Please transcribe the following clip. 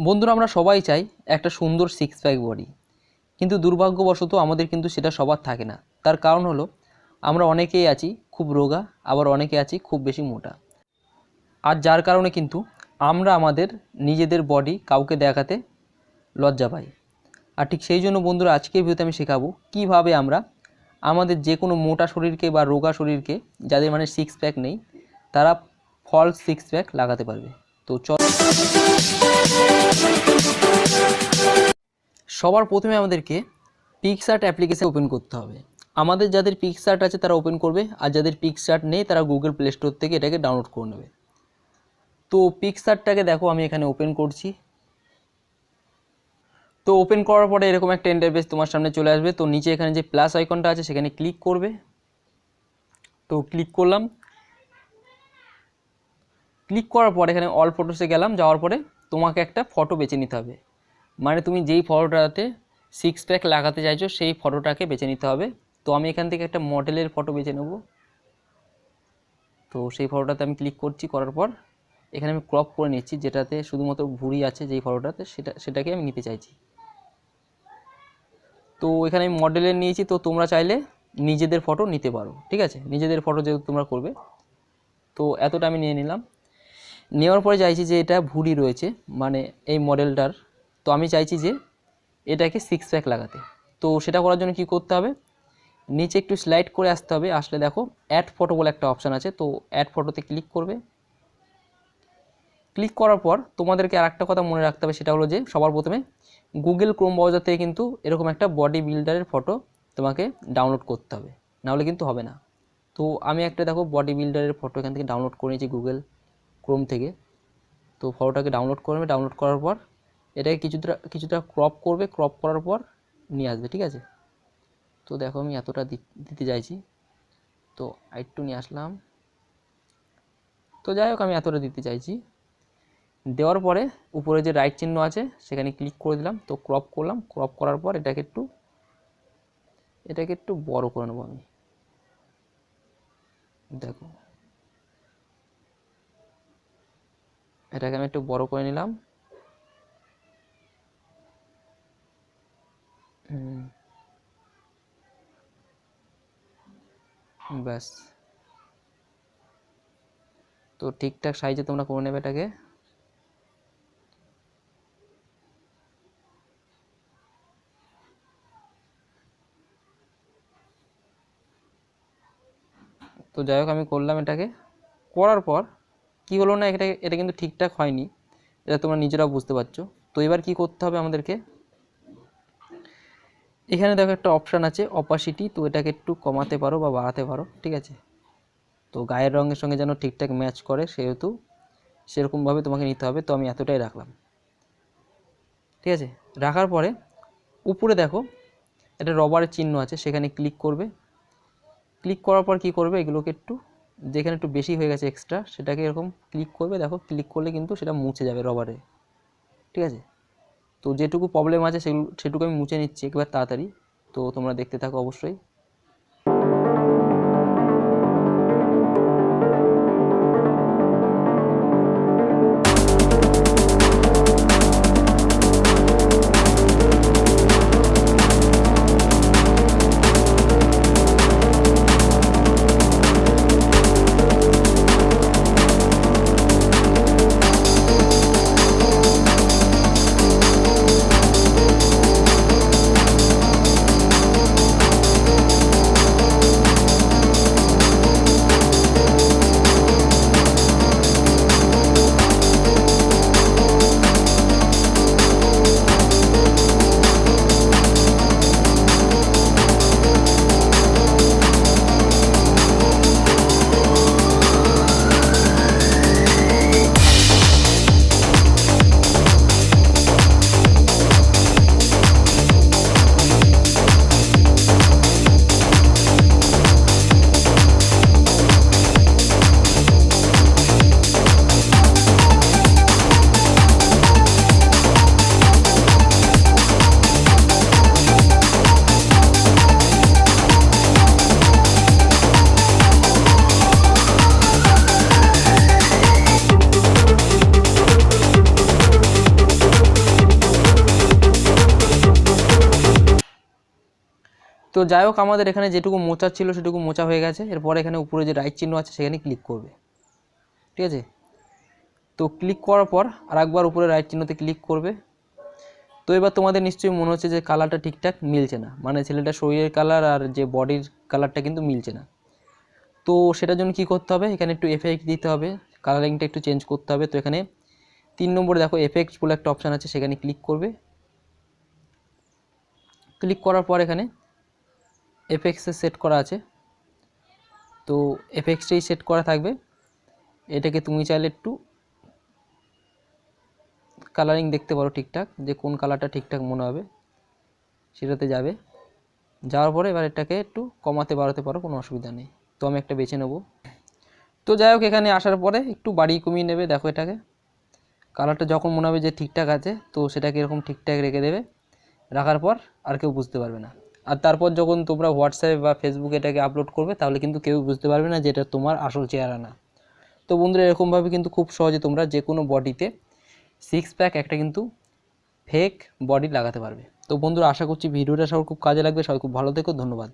বন্ধুরা আমরা সবাই চাই একটা সুন্দর সিক্স প্যাক বডি, কিন্তু দুর্ভাগ্যবশত আমাদের কিন্তু সেটা সবার থাকে না। তার কারণ হলো আমরা অনেকেই আছি খুব রোগা, আবার অনেকে আছি খুব বেশি মোটা। আর যার কারণে কিন্তু আমরা আমাদের নিজেদের বডি কাউকে দেখাতে লজ্জা পাই। আর ঠিক সেই জন্য বন্ধুরা আজকের ভিডিওতে আমি শেখাবো কীভাবে আমরা আমাদের যে কোনো মোটা শরীরকে বা রোগা শরীরকে, যাদের মানে সিক্স প্যাক নেই, তারা ফলস সিক্স প্যাক লাগাতে পারবে। তো সবার প্রথমে আমাদেরকে পিকসার্ট অ্যাপ্লিকেশন ওপেন করতে হবে। আমাদের যাদের পিকসার্ট আছে তারা ওপেন করবে, আর যাদের পিকসার্ট নেই তারা গুগল প্লে স্টোর থেকে এটাকে ডাউনলোড করে নেবে। তো পিকসার্টটাকে দেখো আমি এখানে ওপেন করছি। তো ওপেন করার পরে এরকম একটা ইন্টারফেস তোমার সামনে চলে আসবে। তো নিচে এখানে যে প্লাস আইকনটা আছে সেখানে ক্লিক করবে। তো ক্লিক করলাম। ক্লিক করার পর এখানে অল ফটোসে গেলাম। যাওয়ার পরে তোমাকে একটা ফটো বেছে নিতে হবে, মানে তুমি যেই ফটোটাতে সিক্স প্যাক লাগাতে চাইছো সেই ফটোটাকে বেছে নিতে হবে। তো আমি এখান থেকে একটা মডেলের ফটো বেছে নেব। তো সেই ফটোটাতে আমি ক্লিক করছি। করার পর এখানে আমি ক্রপ করে নিচ্ছি, যেটাতে শুধুমাত্র ভুঁড়ি আছে যেই ফটোটাতে, সেটাকে আমি নিতে চাইছি। তো এখানে আমি মডেলের নিয়েছি। তো তোমরা চাইলে নিজেদের ফটো নিতে পারো, ঠিক আছে, নিজেদের ফটো যেহেতু তোমরা করবে। তো এতটা আমি নিয়ে নিলাম। নেওয়ার পরে চাইছি যে এটা ভুঁড়ি রয়েছে মানে এই মডেলটার, তো আমি চাইছি যে এটাকে সিক্স প্যাক লাগাতে। তো সেটা করার জন্য কি করতে হবে, নিচে একটু স্লাইড করে আসতে হবে। আসলে দেখো অ্যাড ফটো বলে একটা অপশান আছে। তো অ্যাড ফটোতে ক্লিক করবে। ক্লিক করার পর তোমাদেরকে আর একটা কথা মনে রাখতে হবে, সেটা হলো যে সবার প্রথমে গুগল ক্রোম ব্রাউজার থেকে কিন্তু এরকম একটা বডি বিল্ডারের ফটো তোমাকে ডাউনলোড করতে হবে, নাহলে কিন্তু হবে না। তো আমি একটা দেখো বডি বিল্ডারের ফটো এখান থেকে ডাউনলোড করে নিয়েছি গুগল ক্রোম থেকে। তো ফটোটাকে ডাউনলোড করবে। ডাউনলোড করার পর এটাকে কিছুটা ক্রপ করবে। ক্রপ করার পর নিয়ে আসবে, ঠিক আছে। তো দেখো আমি এতটা দিতে চাইছি, তো একটু নিয়ে আসলাম। তো যাই হোক আমি এতটা দিতে চাইছি। দেওয়ার পরে উপরে যে রাইট চিহ্ন আছে সেখানে ক্লিক করে দিলাম। তো ক্রপ করলাম। ক্রপ করার পর এটাকে একটু বড় করে নেবো আমি। দেখো এটাকে আমি একটু বড় করে নিলাম। ব্যাস। তো ঠিকঠাক সাইজে তোমরা করে নেবে এটাকে। তো যাই হোক আমি করলাম। এটাকে করার পর কি হলো না, এটা কিন্তু ঠিকঠাক হয়নি, এটা তোমরা নিজেরাও বুঝতে পারছো। তো এবার কি করতে হবে আমাদেরকে, এখানে দেখো একটা অপশান আছে অপাসিটি। তো এটাকে একটু কমাতে পারো বা বাড়াতে পারো, ঠিক আছে। তো গায়ের রঙের সঙ্গে যেন ঠিকঠাক ম্যাচ করে সেহেতু সেরকমভাবে তোমাকে নিতে হবে। তো আমি এতটাই রাখলাম, ঠিক আছে। রাখার পরে উপরে দেখো একটা রবারের চিহ্ন আছে, সেখানে ক্লিক করবে। ক্লিক করার পর কি করবে, এগুলোকে একটু যেখানে একটু বেশি হয়ে গেছে এক্সট্রা সেটাকে এরকম ক্লিক করবে। দেখো ক্লিক করলে কিন্তু সেটা মুছে যাবে রবারে, ঠিক আছে। তো যেটুকু প্রবলেম আছে সেটুকু আমি মুছে নিচ্ছি একবার তাড়াতাড়ি। তো তোমরা দেখতে থাকো অবশ্যই। তো যাই হোক, আমাদের এখানে যেটুকু মোচা ছিল সেটুকু মোচা হয়ে গেছে। এরপর এখানে উপরে যে রাইট চিহ্ন আছে সেখানে ক্লিক করবে, ঠিক আছে। তো ক্লিক করার পর আরেকবার উপরে রাইট চিহ্নতে ক্লিক করবে। তো এবার তোমাদের নিশ্চয়ই মনে হচ্ছে যে কালারটা ঠিকঠাক মিলছে না, মানে ছেলেটার শরীরের কালার আর যে বডির কালারটা কিন্তু মিলছে না। তো সেটার জন্য কী করতে হবে, এখানে একটু এফেক্ট দিতে হবে, কালারিংটা একটু চেঞ্জ করতে হবে। তো এখানে 3 নম্বরে দেখো এফেক্টস বলে একটা অপশান আছে, সেখানে ক্লিক করবে। ক্লিক করার পর এখানে এফেক্টসে সেট করা আছে, তো এফেক্টসটাই সেট করা থাকবে। এটাকে তুমি চাইলে একটু কালারিং দেখতে পারো ঠিকঠাক, যে কোন কালারটা ঠিকঠাক মনে হবে সেটাতে যাবে। যাওয়ার পরে এবার এটাকে একটু কমাতে বাড়াতে পারো, কোনো অসুবিধা নেই। তো আমি একটা বেছে নেব। তো যাই হোক, এখানে আসার পরে একটু বাড়িয়ে কমিয়ে নেবে। দেখো এটাকে কালারটা যখন মনে হবে যে ঠিকঠাক আছে, তো সেটাকে এরকম ঠিকঠাক রেখে দেবে। রাখার পর আর কেউ বুঝতে পারবে না। আর তারপর যখন তোমরা হোয়াটসঅ্যাপে বা ফেসবুকে এটাকে আপলোড করবে, তাহলে কিন্তু কেউ বুঝতে পারবে না যে এটা তোমার আসল চেহারা না। তো বন্ধুরা, এরকমভাবে কিন্তু খুব সহজে তোমরা যে কোনো বডিতে 6 প্যাক একটা কিন্তু ফেক বডি লাগাতে পারবে। তো বন্ধুরা, আশা করছি ভিডিওটা সবার খুব কাজে লাগবে। সবাই খুব ভালো থেকো, ধন্যবাদ।